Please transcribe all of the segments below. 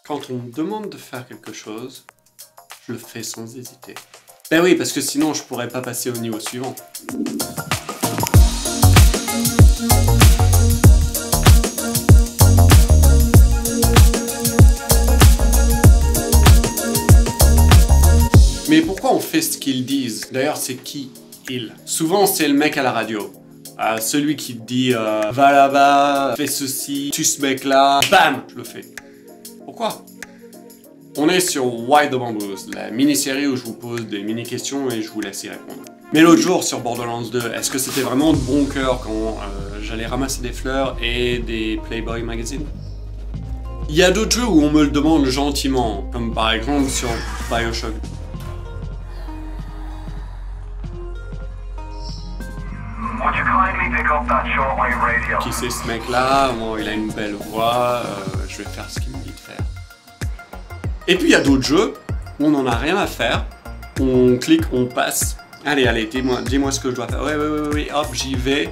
Quand on me demande de faire quelque chose, je le fais sans hésiter. Ben oui, parce que sinon je pourrais pas passer au niveau suivant. Mais pourquoi on fait ce qu'ils disent? D'ailleurs, c'est qui, ils? Souvent, c'est le mec à la radio. Celui qui te dit va là-bas, fais ceci, tue ce mec-là, bam, je le fais. Pourquoi? On est sur Why the Bamboos, la mini-série où je vous pose des mini-questions et je vous laisse y répondre. Mais l'autre jour sur Borderlands 2, est-ce que c'était vraiment de bon cœur quand j'allais ramasser des fleurs et des Playboy magazines? Il y a d'autres jeux où on me le demande gentiment, comme par exemple sur Bioshock. Qui c'est ce mec-là? Bon, il a une belle voix, je vais faire ce qu'il me dit de faire. Et puis il y a d'autres jeux où on n'en a rien à faire, on clique, on passe. Allez, dis-moi ce que je dois faire. Oui, hop, j'y vais,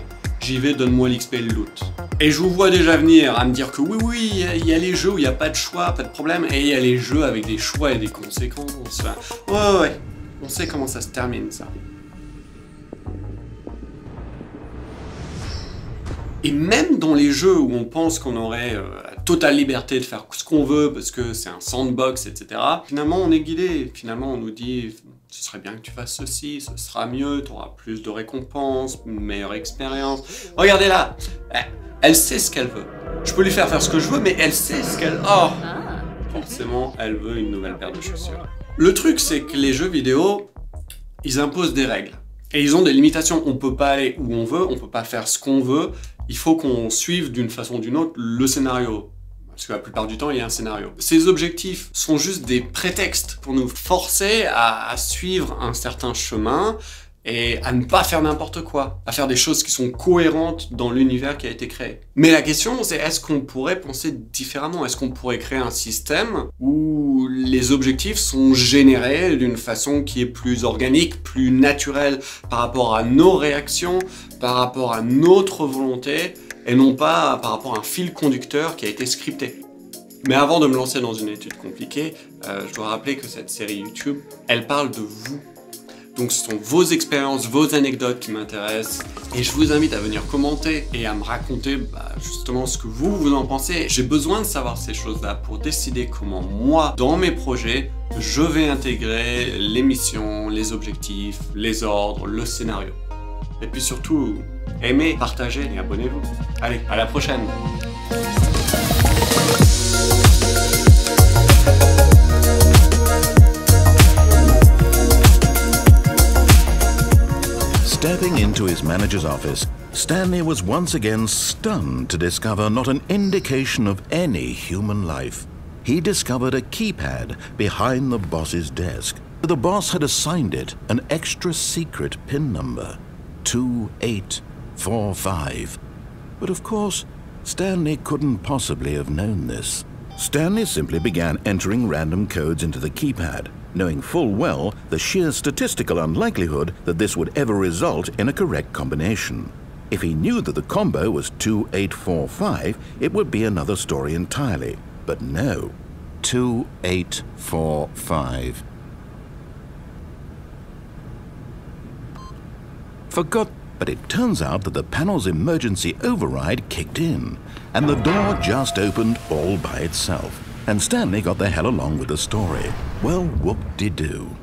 donne-moi l'XP et le loot. Et je vous vois déjà venir à me dire que oui, il y a les jeux où il n'y a pas de choix, pas de problème, et il y a les jeux avec des choix et des conséquences. Ouais, on sait comment ça se termine, ça. Et même dans les jeux où on pense qu'on aurait la totale liberté de faire ce qu'on veut parce que c'est un sandbox, etc. Finalement, on est guidé. Finalement, on nous dit « ce serait bien que tu fasses ceci, ce sera mieux, tu auras plus de récompenses, une meilleure expérience. » Regardez là, elle sait ce qu'elle veut. Je peux lui faire ce que je veux, mais elle sait ce qu'elle... Oh, forcément, elle veut une nouvelle paire de chaussures. Le truc, c'est que les jeux vidéo, ils imposent des règles. Et ils ont des limitations. On peut pas aller où on veut, on peut pas faire ce qu'on veut. Il faut qu'on suive d'une façon ou d'une autre le scénario. Parce que la plupart du temps, il y a un scénario. Ces objectifs sont juste des prétextes pour nous forcer à suivre un certain chemin et à ne pas faire n'importe quoi, à faire des choses qui sont cohérentes dans l'univers qui a été créé. Mais la question, c'est est-ce qu'on pourrait penser différemment? Est-ce qu'on pourrait créer un système où les objectifs sont générés d'une façon qui est plus organique, plus naturelle par rapport à nos réactions, par rapport à notre volonté, et non pas par rapport à un fil conducteur qui a été scripté? Mais avant de me lancer dans une étude compliquée, je dois rappeler que cette série YouTube, elle parle de vous. Donc ce sont vos expériences, vos anecdotes qui m'intéressent et je vous invite à venir commenter et à me raconter justement ce que vous en pensez. J'ai besoin de savoir ces choses-là pour décider comment moi, dans mes projets, je vais intégrer les missions, les objectifs, les ordres, le scénario. Et puis surtout, aimez, partagez et abonnez-vous. Allez, à la prochaine! Stepping into his manager's office, Stanley was once again stunned to discover not an indication of any human life. He discovered a keypad behind the boss's desk. The boss had assigned it an extra secret PIN number, 2845. But of course, Stanley couldn't possibly have known this. Stanley simply began entering random codes into the keypad, knowing full well the sheer statistical unlikelihood that this would ever result in a correct combination. If he knew that the combo was 2845, it would be another story entirely. But no, 2845. But it turns out that the panel's emergency override kicked in, and the door just opened all by itself. And Stanley got the hell along with the story. Well, whoop-de-doo.